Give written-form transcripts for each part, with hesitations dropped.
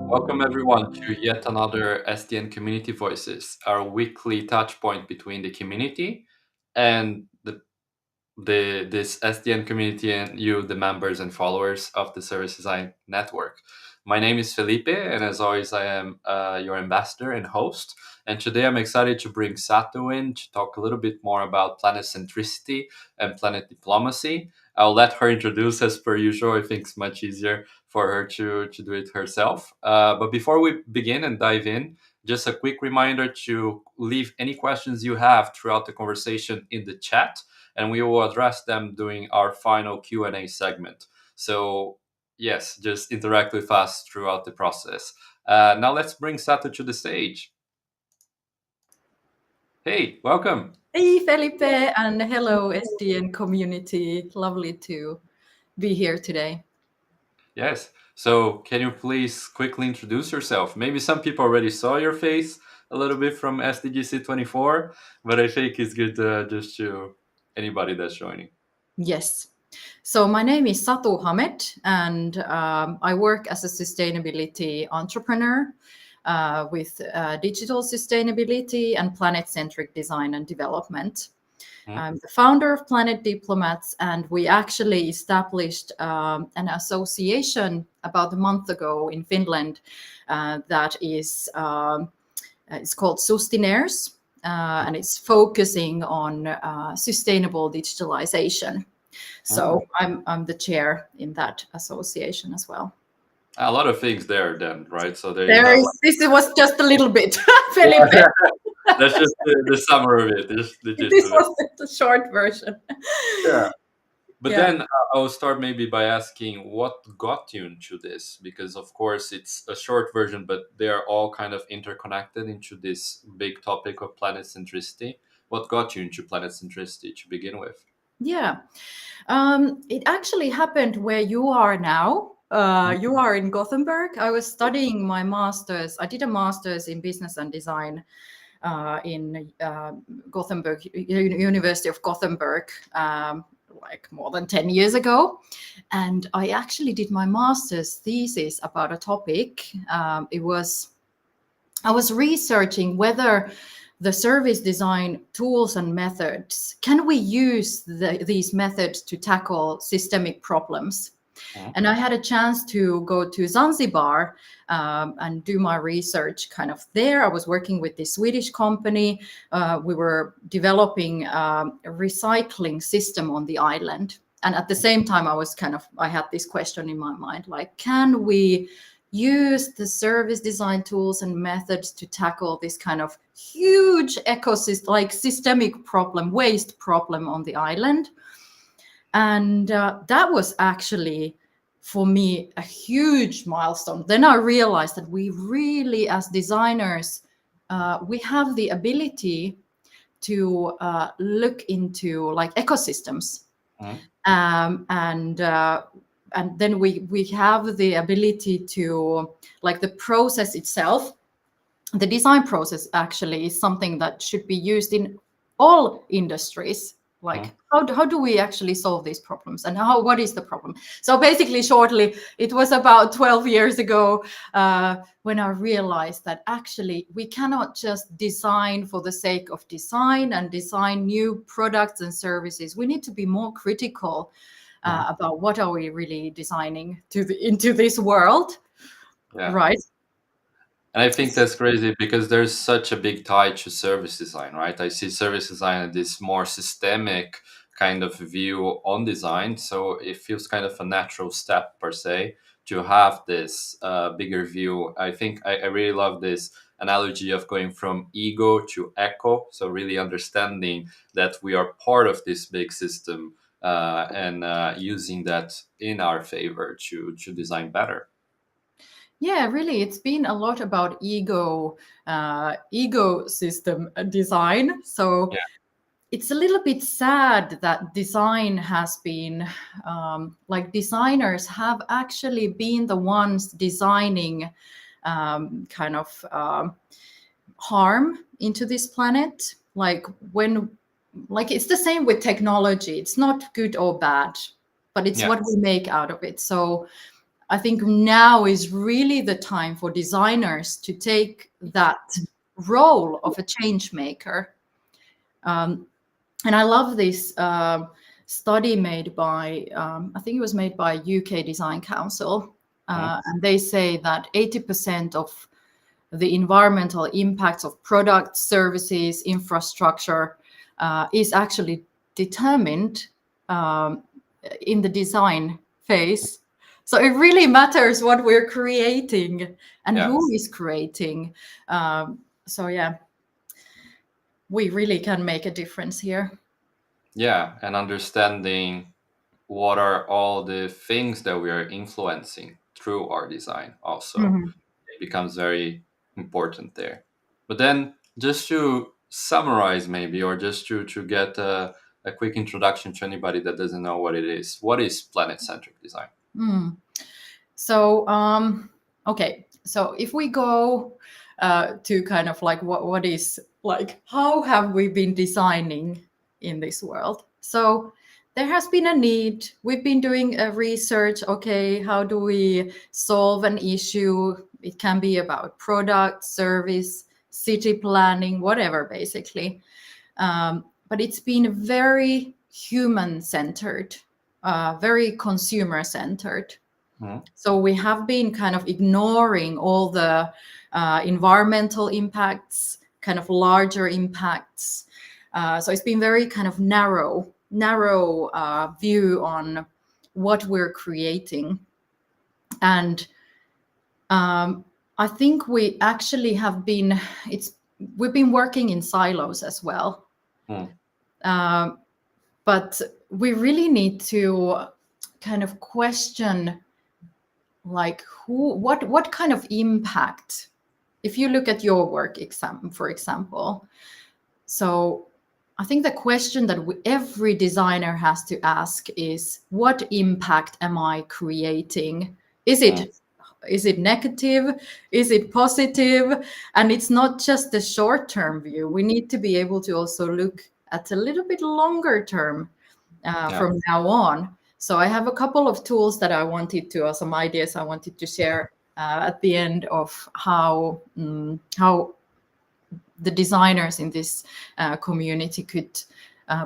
Welcome everyone to yet another SDN Community Voices, our weekly touch point between the community and this SDN community and you, the members and followers of the Service Design Network. My name is Felipe, and as always, I am your ambassador and host. And today I'm excited to bring Satu in to talk a little bit more about planet centricity and planet diplomacy. I'll let her introduce as per usual. I think it's much easier for her to do it herself. But before we begin and dive in, just a quick reminder to leave any questions you have throughout the conversation in the chat, and we will address them during our final Q&A segment. So yes, just interact with us throughout the process. Now let's bring Satu to the stage. Hey, welcome. Hey, Felipe, and hello, SDN community. Lovely to be here today. Yes. So can you please quickly introduce yourself? Maybe some people already saw your face a little bit from SDGC 24, but I think it's good just to anybody that's joining. Yes. So my name is Satu Hamed, and I work as a sustainability entrepreneur with digital sustainability and planet-centric design and development. I'm the founder of Planet Diplomats, and we actually established an association about a month ago in Finland that is it's called Sustainers, and it's focusing on sustainable digitalization. So I'm the chair in that association as well. A lot of things there then, right? So this was just a little bit, Felipe. That's just the summary of it. This was the short version. Yeah. But then I'll start maybe by asking what got you into this? Because of course it's a short version, but they are all kind of interconnected into this big topic of planet centricity. What got you into planet centricity to begin with? Yeah, it actually happened where you are now. You are in Gothenburg. I was studying my master's. I did a master's in business and design in Gothenburg, University of Gothenburg, like more than 10 years ago. And I actually did my master's thesis about a topic. I was researching whether the service design tools and methods, can we use these methods to tackle systemic problems? And I had a chance to go to Zanzibar and do my research kind of there. I was working with this Swedish company. We were developing a recycling system on the island. And at the same time, I had this question in my mind, like, can we use the service design tools and methods to tackle this kind of huge ecosystem, like systemic problem, waste problem on the island? And that was actually, for me, a huge milestone. Then I realized that we really, as designers, we have the ability to look into like ecosystems. And then we have the ability to, like, the process itself, the design process actually is something that should be used in all industries. Like, how do we actually solve these problems, and what is the problem? So basically, shortly, it was about 12 years ago when I realized that actually we cannot just design for the sake of design and design new products and services. We need to be more critical about what are we really designing into this world, right? And I think that's crazy because there's such a big tie to service design, right? I see service design as this more systemic kind of view on design. So it feels kind of a natural step per se to have this bigger view. I think I really love this analogy of going from ego to echo. So really understanding that we are part of this big system and using that in our favor to design better. Yeah, really, it's been a lot about ecosystem design. So it's a little bit sad that design has been, like, designers have actually been the ones designing kind of harm into this planet. Like it's the same with technology. It's not good or bad, but it's what we make out of it. So I think now is really the time for designers to take that role of a change maker. And I love this study made by, I think it was made by UK Design Council. And they say that 80% of the environmental impacts of products, services, infrastructure is actually determined in the design phase. So it really matters what we're creating and who is creating. So yeah, we really can make a difference here. Yeah, and understanding what are all the things that we are influencing through our design also it becomes very important there. But then just to summarize maybe, or just to get a quick introduction to anybody that doesn't know what it is, what is planet-centric design? So okay, so if we go to kind of like what is, like, how have we been designing in this world? So there has been a need. We've been doing a research. Okay, how do we solve an issue? It can be about product, service, city planning, whatever, basically. But it's been very human-centered, very consumer-centered. So we have been kind of ignoring all the environmental impacts, kind of larger impacts. So it's been very kind of narrow view on what we're creating. And I think we actually have been, we've been working in silos as well. But we really need to kind of question, like, what kind of impact, if you look at your work for example. So I think the question that every designer has to ask is, what impact am I creating? Is it negative? Is it positive? And it's not just the short-term view. We need to be able to also look at a little bit longer term from now on. So I have a couple of tools that I wanted to, or some ideas I wanted to share at the end of how the designers in this community could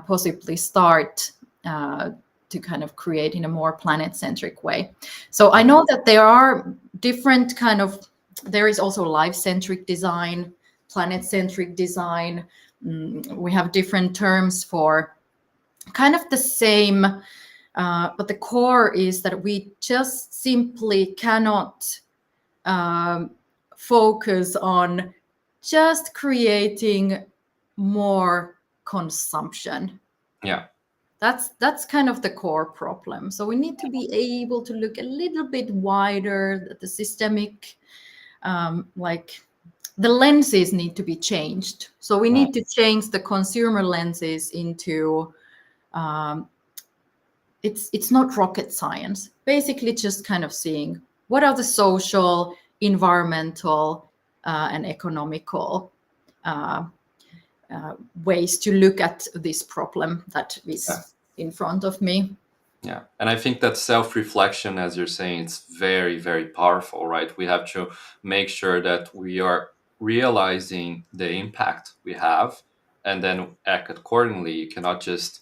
possibly start to kind of create in a more planet-centric way. So I know that there are different kind of, there is also life-centric design, planet-centric design. We have different terms for kind of the same, but the core is that we just simply cannot focus on just creating more consumption. Yeah. That's kind of the core problem. So we need to be able to look a little bit wider, at the systemic, like the lenses need to be changed. So we need to change the consumer lenses into, it's not rocket science. Basically just kind of seeing what are the social, environmental, and economical ways to look at this problem that is in front of me. Yeah. And I think that self-reflection, as you're saying, it's very, very powerful, right? We have to make sure that we are realizing the impact we have and then act accordingly. You cannot just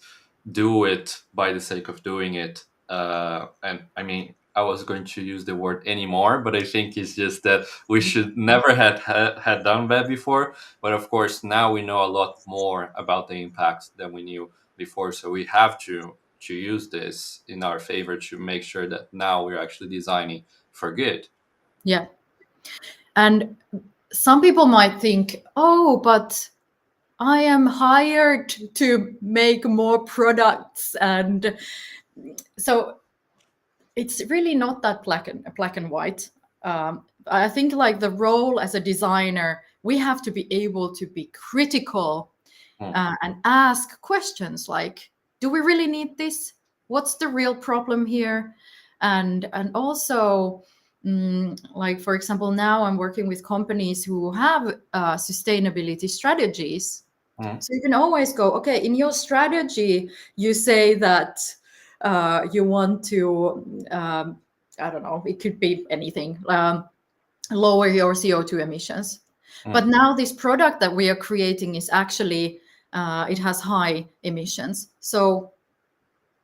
do it by the sake of doing it. And I mean, I was going to use the word anymore, but I think it's just that we should never had done that before. But of course, now we know a lot more about the impacts than we knew before. So we have to use this in our favor to make sure that now we're actually designing for good. Yeah. And some people might think, oh, but I am hired to make more products. And so it's really not that black and white. I think like the role as a designer, we have to be able to be critical and ask questions like, do we really need this? What's the real problem here? And also, like, for example, now I'm working with companies who have sustainability strategies. So you can always go, okay, in your strategy, you say that you want to I don't know, it could be anything, lower your CO2 emissions. But now this product that we are creating is actually, it has high emissions. So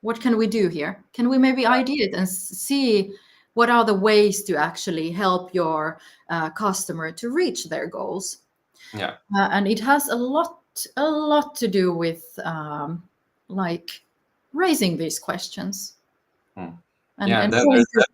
what can we do here? Can we maybe ideate and see what are the ways to actually help your customer to reach their goals? Yeah. And it has a lot to do with like raising these questions Yeah, and and then trying to.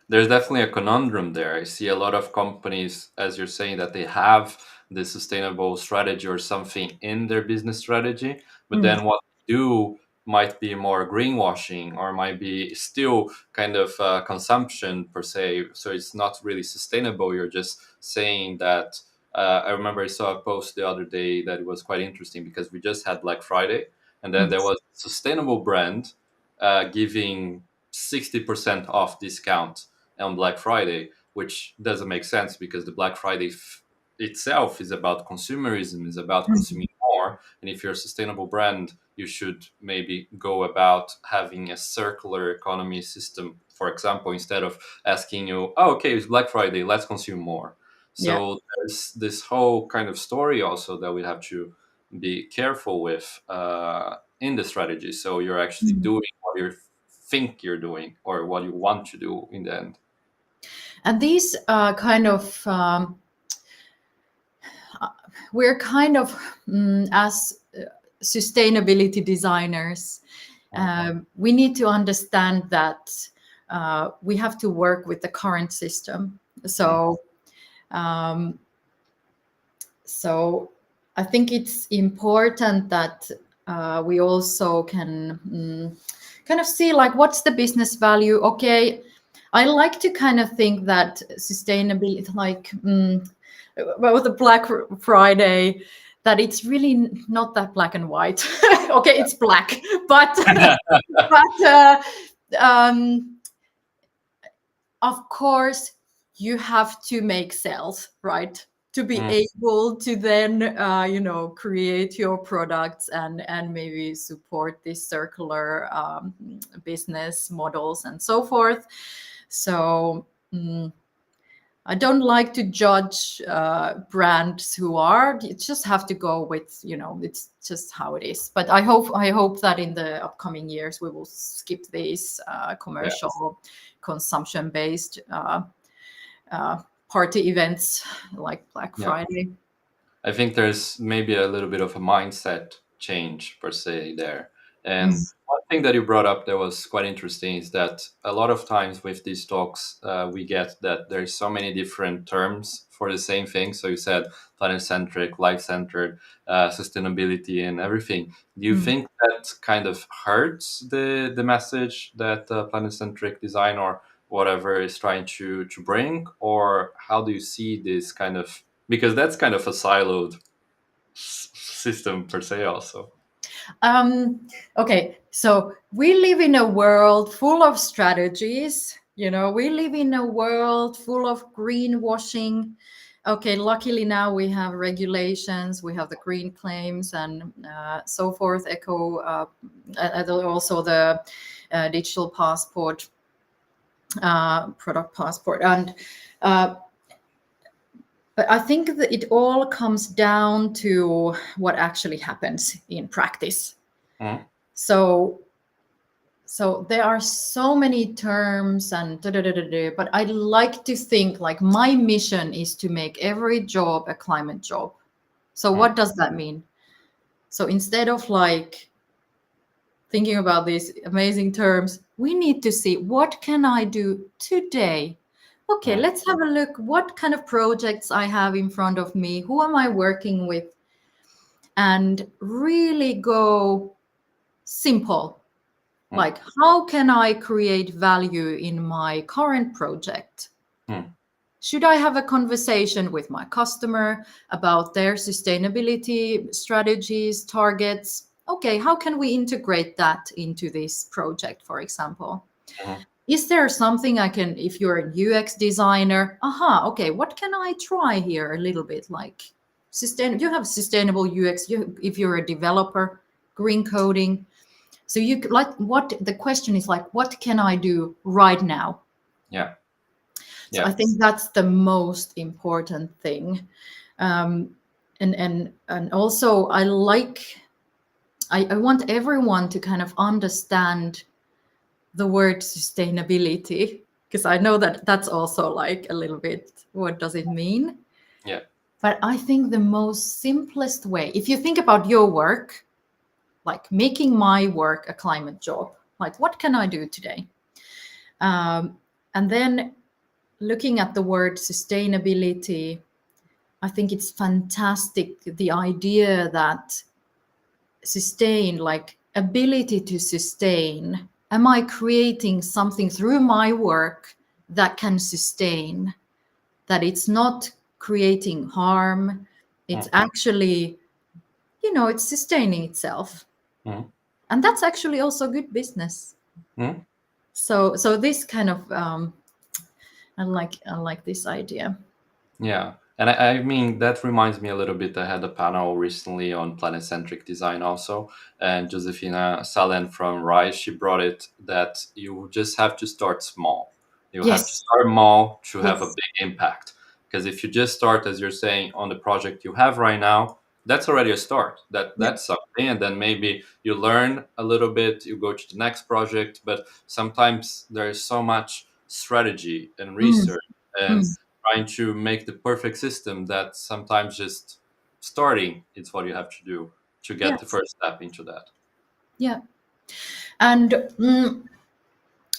there's definitely a conundrum there. I see a lot of companies, as you're saying, that they have this sustainable strategy or something in their business strategy, but Mm, then what they do might be more greenwashing or might be still kind of consumption per se. So it's not really sustainable. You're just saying that. I remember I saw a post the other day that was quite interesting because we just had Black Friday, and then there yes. was a sustainable brand giving 60% off discount on Black Friday, which doesn't make sense because the Black Friday itself is about consumerism, is about Mm, consuming more. And if you're a sustainable brand, you should maybe go about having a circular economy system, for example, instead of asking you, oh, okay, it's Black Friday, let's consume more. yeah. So there's this whole kind of story also that we have to be careful with in the strategy. So you're actually Mm. doing what you think you're doing or what you want to do in the end. And these kind of we're kind of as sustainability designers, we need to understand that we have to work with the current system. Mm, Um, so I think it's important that we also can kind of see like what's the business value. Okay, I like to kind of think that sustainability, like about the Black Friday, that it's really not that black and white. Okay, it's black, but but um, of course you have to make sales, right, to be mm, able to then create your products and maybe support these circular business models and so forth. So I don't like to judge brands who are. You just have to go with, it's just how it is. But I hope that in the upcoming years we will skip these yeah. commercial, consumption-based party events like Black Yeah. Friday. I think there's maybe a little bit of a mindset change per se there. And Mm, one thing that you brought up that was quite interesting is that a lot of times with these talks, we get that there's so many different terms for the same thing. So you said planet-centric, life-centered, sustainability, and everything. Do you mm. think that kind of hurts the message that planet-centric design or whatever is trying to bring, or how do you see this kind of, because that's kind of a siloed system per se also. Okay, so we live in a world full of strategies. We live in a world full of greenwashing. Okay, luckily now we have regulations, we have the green claims and so forth, eco, and also the digital passport, product passport. And but I think that it all comes down to what actually happens in practice. Mm, So there are so many terms and but I like to think like my mission is to make every job a climate job. So mm, what does that mean? So instead of like thinking about these amazing terms, we need to see what can I do today. Okay, mm, let's have a look what kind of projects I have in front of me, who am I working with, and really go simple. mm, Like, how can I create value in my current project? mm, Should I have a conversation with my customer about their sustainability strategies, targets? Okay, how can we integrate that into this project, for example? mm, Is there something I can, if you're a UX designer, okay, what can I try here a little bit? Like, you have sustainable UX, if you're a developer, green coding. So you like what the question is like, what can I do right now? Yeah. So Yeah. I think that's the most important thing. And also I want everyone to kind of understand the word sustainability, because I know that that's also like a little bit, what does it mean? Yeah. But I think the most simplest way, if you think about your work, like making my work a climate job, like what can I do today? And then looking at the word sustainability, I think it's fantastic, the idea that sustain, like ability to sustain. Am I creating something through my work that can sustain? That it's not creating harm. It's Mm. actually, it's sustaining itself. Mm. And that's actually also good business. Mm. So this kind of I like this idea. Yeah. And I mean, that reminds me a little bit. I had a panel recently on planet-centric design also. And Josefina Salen from RISE, she brought it that you just have to start small. You have to Yes. start small to have a Yes. big impact. Because if you just start, as you're saying, on the project you have right now, that's already a start. Yeah. That's something. And then maybe you learn a little bit, you go to the next project. But sometimes there is so much strategy and Mm, research and mm. trying to make the perfect system that sometimes just starting is what you have to do to get the Yes. first step into that. Yeah. And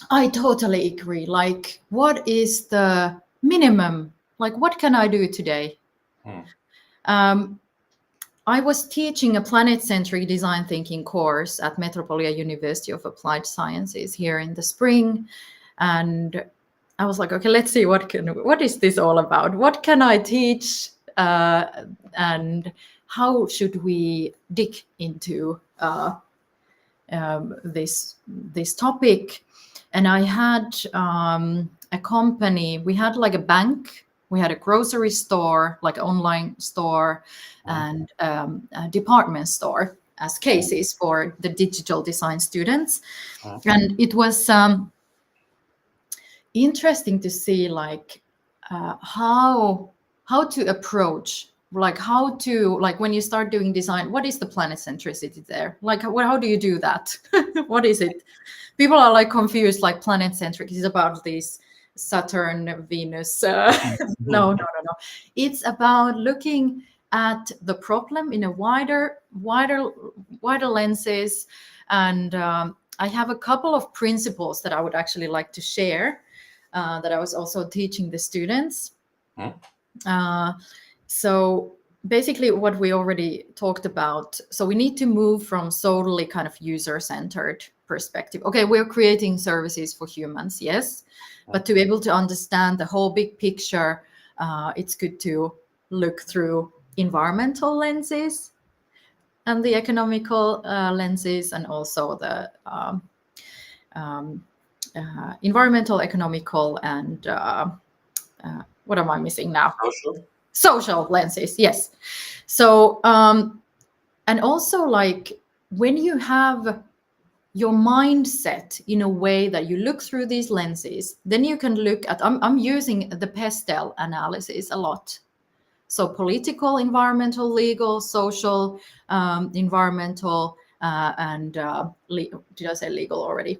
I totally agree. Like, what is the minimum? Like, what can I do today? Mm. Um, I was teaching a planet-centric design thinking course at Metropolia University of Applied Sciences here in the spring, and I was like, okay, let's see what is this all about? What can I teach, and how should we dig into this topic? And I had a company. We had like a bank. We had a grocery store, like online store, Mm. and a department store as Mm. cases for the digital design students. Mm. And it was interesting to see like how to approach, like how to, like when you start doing design, what is the planet centricity there, like how do you do that? What is it? People are like confused, like planet centric is about this Saturn, Venus. No. It's about looking at the problem in a wider lenses. And I have a couple of principles that I would actually like to share, that I was also teaching the students. Mm. Uh, so basically, what we already talked about. So we need to move from solely kind of user-centered perspective. Okay, we're creating services for humans, yes, but to be able to understand the whole big picture, it's good to look through environmental lenses and the economical lenses, and also the um, environmental, economical, and what am I missing now? Social? Social lenses, yes. So and also, like when you have your mindset in a way that you look through these lenses, then you can look at, I'm using the pestel analysis a lot. So political, environmental, legal, social, environmental, and did I say legal already?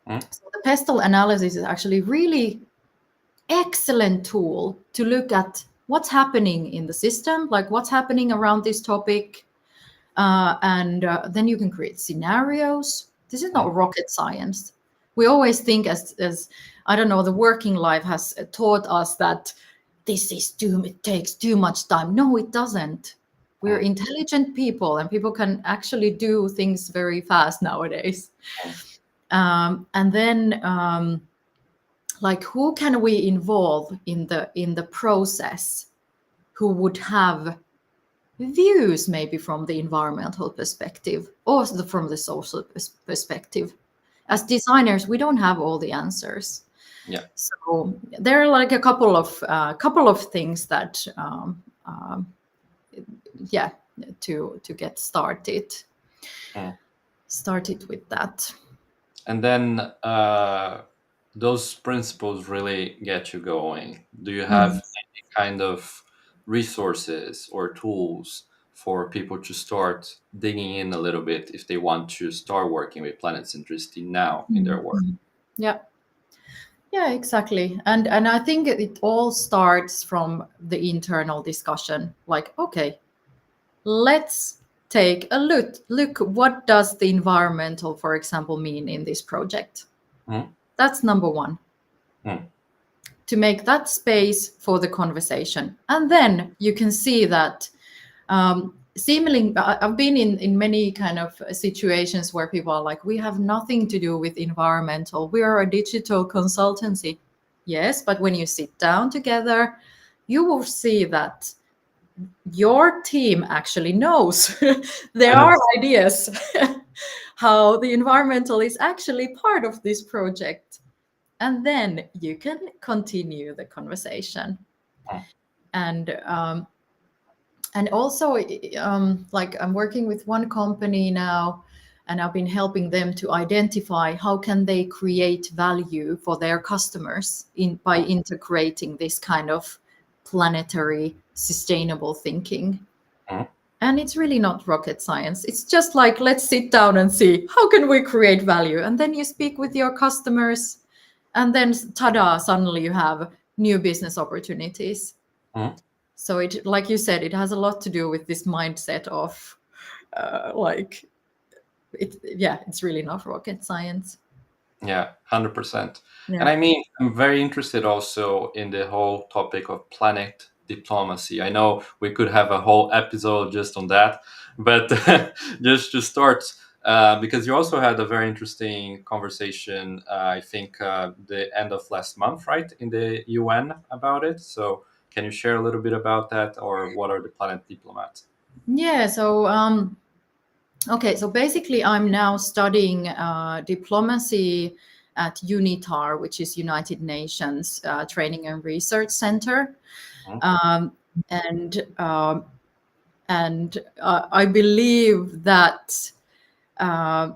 Mm. So the pestel analysis is actually really excellent tool to look at what's happening in the system, like what's happening around this topic, and then you can create scenarios. This is Mm. not rocket science. We always think as I don't know, the working life has taught us that it takes too much time. No, it doesn't. We're Mm. intelligent people, and people can actually do things very fast nowadays. Mm. And then like who can we involve in the process, who would have views maybe from the environmental perspective or from the social perspective. As designers, we don't have all the answers. Yeah. So there are like a couple of things that yeah, to get Mm. started with that. And then those principles really get you going. Do you have Mm. any kind of resources or tools for people to start digging in a little bit if they want to start working with planet centricity now in their Mm. work? Mm. Yeah. Yeah, exactly. And I think it all starts from the internal discussion. Like, okay, let's take a look. What does the environmental, for example, mean in this project? Mm, That's number one. mm, To make that space for the conversation, and then you can see that seemingly I've been in many kind of situations where people are like, we have nothing to do with environmental, we are a digital consultancy. Yes, but when you sit down together, you will see that your team actually knows there are ideas how the environmental is actually part of this project, and then you can continue the conversation. mm, And um, and also, like, I'm working with one company now, and I've been helping them to identify how can they create value for their customers by mm, integrating this kind of planetary sustainable thinking. mm. And it's really not rocket science. It's just like, let's sit down and see how can we create value, and then you speak with your customers, and then tada, suddenly you have new business opportunities. Mm. So it, like you said, it has a lot to do with this mindset of like, it, yeah, it's really not rocket science. Yeah, 100%. And Yeah. I mean, I'm very interested also in the whole topic of planet diplomacy. I know we could have a whole episode just on that, but just to start, because you also had a very interesting conversation, I think the end of last month, right, in the UN about it. So can you share a little bit about that, or what are the planet diplomats? Yeah. So okay, so basically, I'm now studying diplomacy at UNITAR, which is United Nations Training and Research Center. Mm, um, and um, and I believe that uh,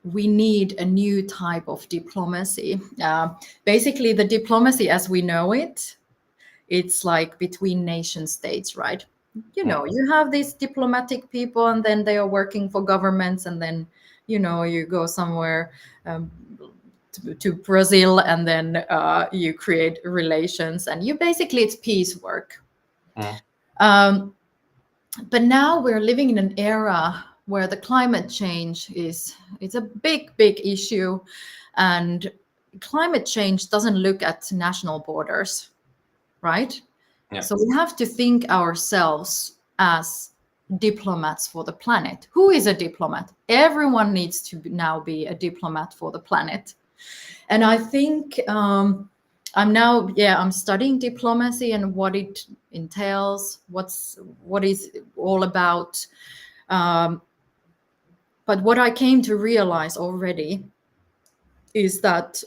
we need a new type of diplomacy. Basically, the diplomacy as we know it, it's like between nation states, right? You mm, know, you have these diplomatic people, and then they are working for governments, and then, you know, you go somewhere um, to Brazil, and then you create relations, and you basically, it's piecework. mm, Um, but now we're living in an era where the climate change is, it's a big issue, and climate change doesn't look at national borders, right? yeah. So we have to think ourselves as diplomats for the planet. Who is a diplomat? Everyone needs to now be a diplomat for the planet. And I think I'm now, yeah, I'm studying diplomacy and what it entails, what is all about. Um, but what I came to realize already is that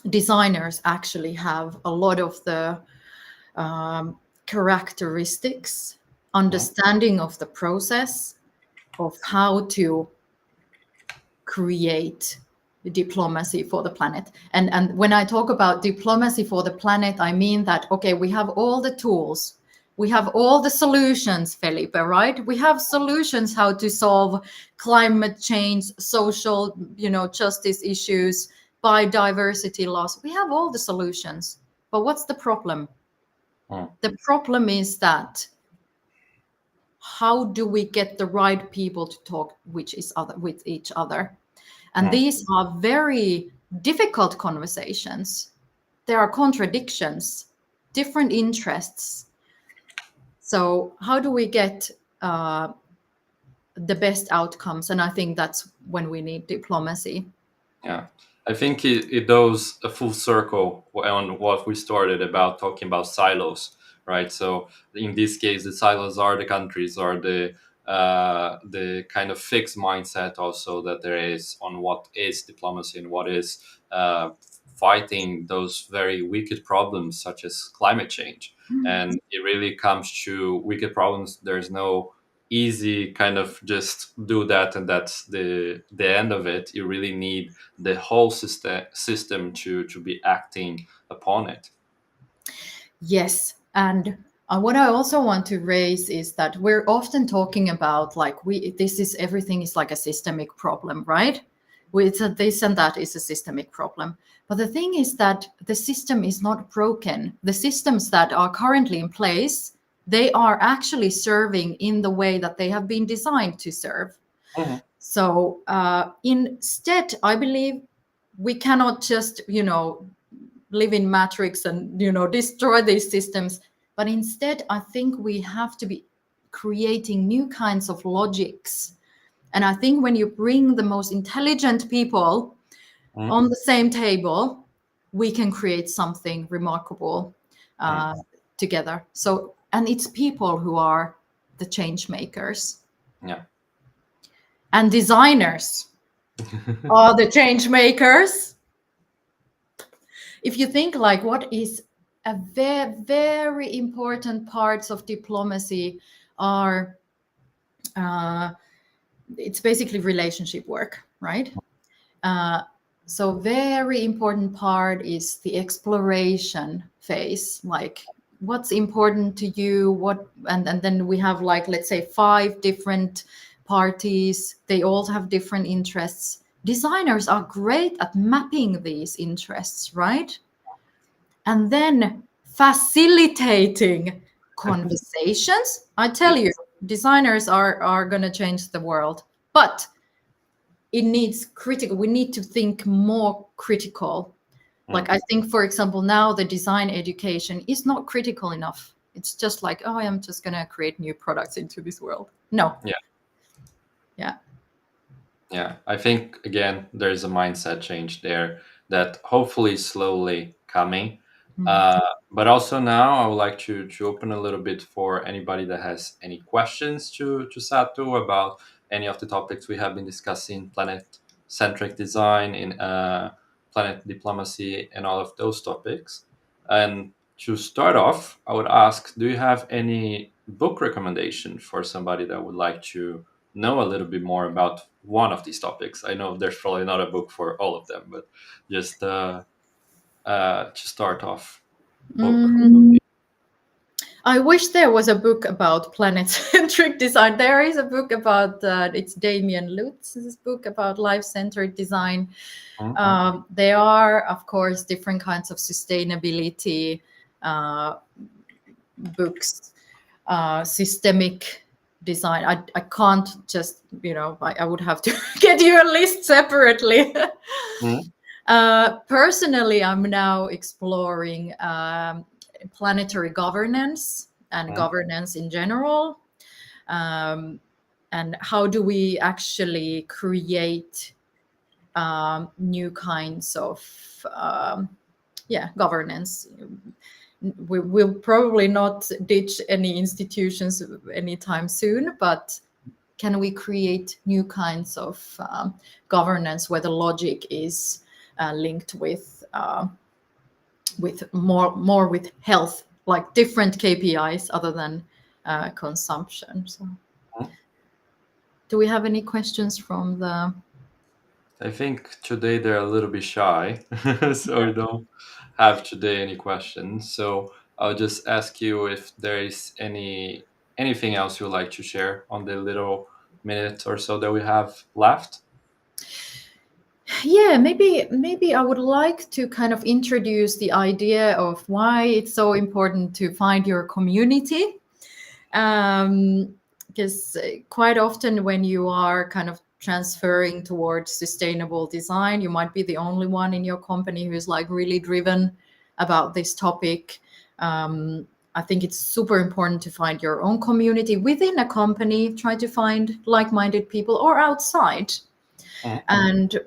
designers actually have a lot of the characteristics, Mm, understanding of the process of how to create diplomacy for the planet. And when I talk about diplomacy for the planet, I mean that, okay, we have all the tools, we have all the solutions, Felipe, right? We have solutions how to solve climate change, social, you know, justice issues, biodiversity loss. We have all the solutions. But what's the problem? mm, The problem is that how do we get the right people to talk with each other? And mm. these are very difficult conversations. There are contradictions, different interests. So how do we get the best outcomes? And I think that's when we need diplomacy. Yeah, I think it does a full circle on what we started about talking about silos, right? So in this case, the silos are the countries, or the kind of fixed mindset also that there is on what is diplomacy and what is fighting those very wicked problems such as climate change. And it really comes to wicked problems. There's no easy kind of just do that and that's the end of it. You really need the whole system to be acting upon it. Yes, and what I also want to raise is that we're often talking about like this is everything is like a systemic problem, right? It's a this and that is a systemic problem. But the thing is that the system is not broken. The systems that are currently in place, they are actually serving in the way that they have been designed to serve. Mhm. So instead, I believe we cannot just, live in matrix and, destroy these systems. But instead, I think we have to be creating new kinds of logics. And I think when you bring the most intelligent people Mhm. on the same table, we can create something remarkable Mhm. together. So, and it's people who are the change makers. Yeah. And designers are the change makers. If you think like what is a very, very important parts of diplomacy are, it's basically relationship work, right? So very important part is the exploration phase, like what's important to you, and then we have like, let's say 5 different parties, they all have different interests. Designers are great at mapping these interests, right? And then facilitating conversations. I tell you, Yes. designers are going to change the world, but it needs critical. We need to think more critical. Like Mm. I think, for example, now the design education is not critical enough. It's just like, oh, I'm just going to create new products into this world. No. Yeah. Yeah. Yeah, I think again there's a mindset change there that hopefully is slowly coming. Mm. But also now I would like to open a little bit for anybody that has any questions to Satu about any of the topics we have been discussing, planet-centric design, in planet diplomacy, and all of those topics. And to start off, I would ask, do you have any book recommendation for somebody that would like to know a little bit more about one of these topics? I know there's probably not a book for all of them, but just to start off, book. Mm, I wish there was a book about planet-centric design. There is a book about it's Damien Lutz's book about life-centered design. Mhm. There are, of course, different kinds of sustainability uh, books, systemic design. I can't just, I would have to get you a list separately. Mhm. Personally, I'm now exploring planetary governance and Mhm. governance in general. And how do we actually create new kinds of governance? We will probably not ditch any institutions anytime soon, but can we create new kinds of governance where the logic is linked with more with health, like different KPIs other than consumption? So, Mhm. do we have any questions from the? I think today they're a little bit shy, so we don't have today any questions. So I'll just ask you if there is anything else you'd like to share on the little minute or so that we have left. Yeah, maybe I would like to kind of introduce the idea of why it's so important to find your community. Because quite often when you are kind of transferring towards sustainable design, you might be the only one in your company who's like really driven about this topic. I think it's super important to find your own community within a company. Try to find like-minded people or outside. Mhm. And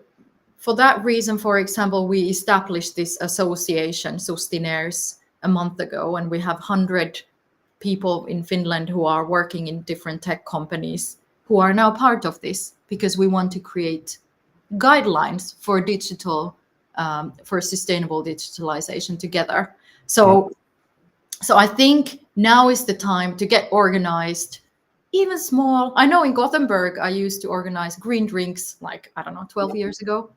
for that reason, for example, we established this association, Sustineers, a month ago, and we have 100 people in Finland who are working in different tech companies who are now part of this because we want to create guidelines for for sustainable digitalization together. Mhm. So I think now is the time to get organized, even small. I know in Gothenburg, I used to organize green drinks like, I don't know, 12 years ago.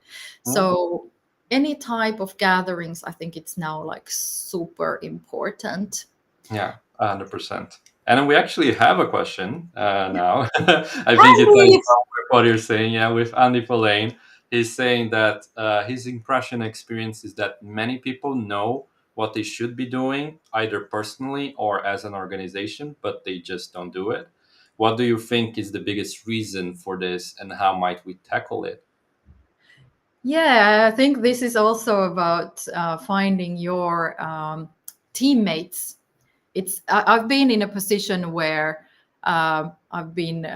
Mm. So any type of gatherings, I think it's now like super important. Yeah, 100%. And then we actually have a question now. I think it ties Andy! up with what you're saying. Yeah, with Andy Polane, he's saying that his impression experience is that many people know what they should be doing, either personally or as an organization, but they just don't do it. What do you think is the biggest reason for this, and how might we tackle it? Yeah, I think this is also about finding your teammates. I've been in a position where I've been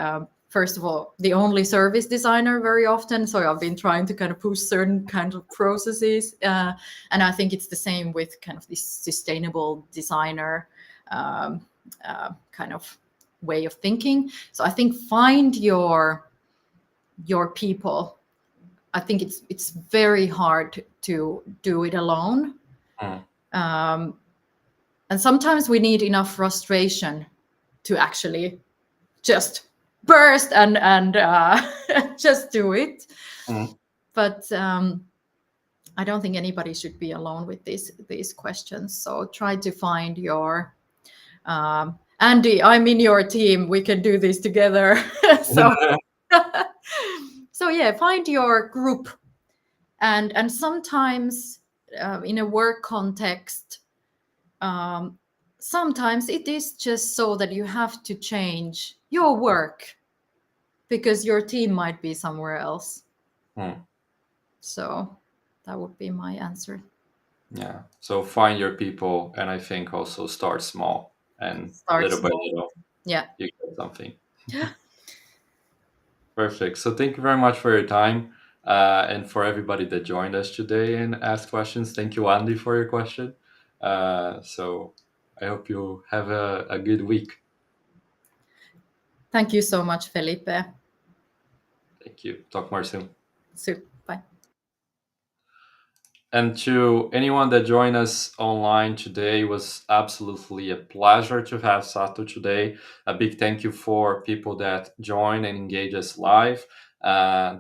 first of all the only service designer very often, so I've been trying to kind of push certain kind of processes, and I think it's the same with kind of this sustainable designer kind of way of thinking. So I think find your people. I think it's very hard to do it alone. Mm, Um, and sometimes we need enough frustration to actually just burst and just do it. mm. But I don't think anybody should be alone with these questions. So try to find your Andy. I'm in your team. We can do this together. so so yeah, find your group, and sometimes in a work context. Um, Sometimes it is just so that you have to change your work because your team might be somewhere else. Mm. So that would be my answer. Yeah. So find your people, and I think also start small, and Start little by small. little Yeah. you get something. Perfect. So thank you very much for your time, and for everybody that joined us today and asked questions. Thank you, Andy, for your question. So I hope you have a good week. Thank you so much, Felipe. Thank you. Talk more soon. So, bye. And to anyone that joined us online today, it was absolutely a pleasure to have Satu today. A big thank you for people that join and engage us live.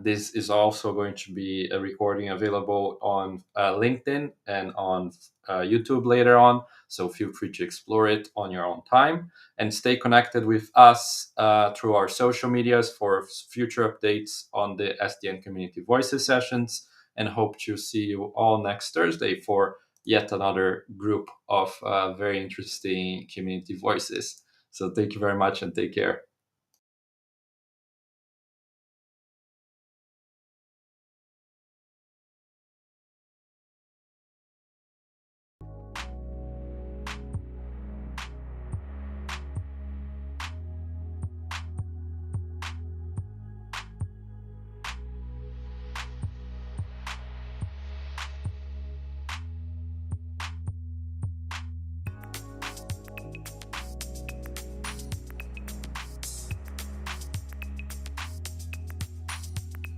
This is also going to be a recording available on LinkedIn and on YouTube later on. So feel free to explore it on your own time and stay connected with us through our social medias for future updates on the SDN Community Voices sessions, and hope to see you all next Thursday for yet another group of very interesting community voices. So thank you very much and take care.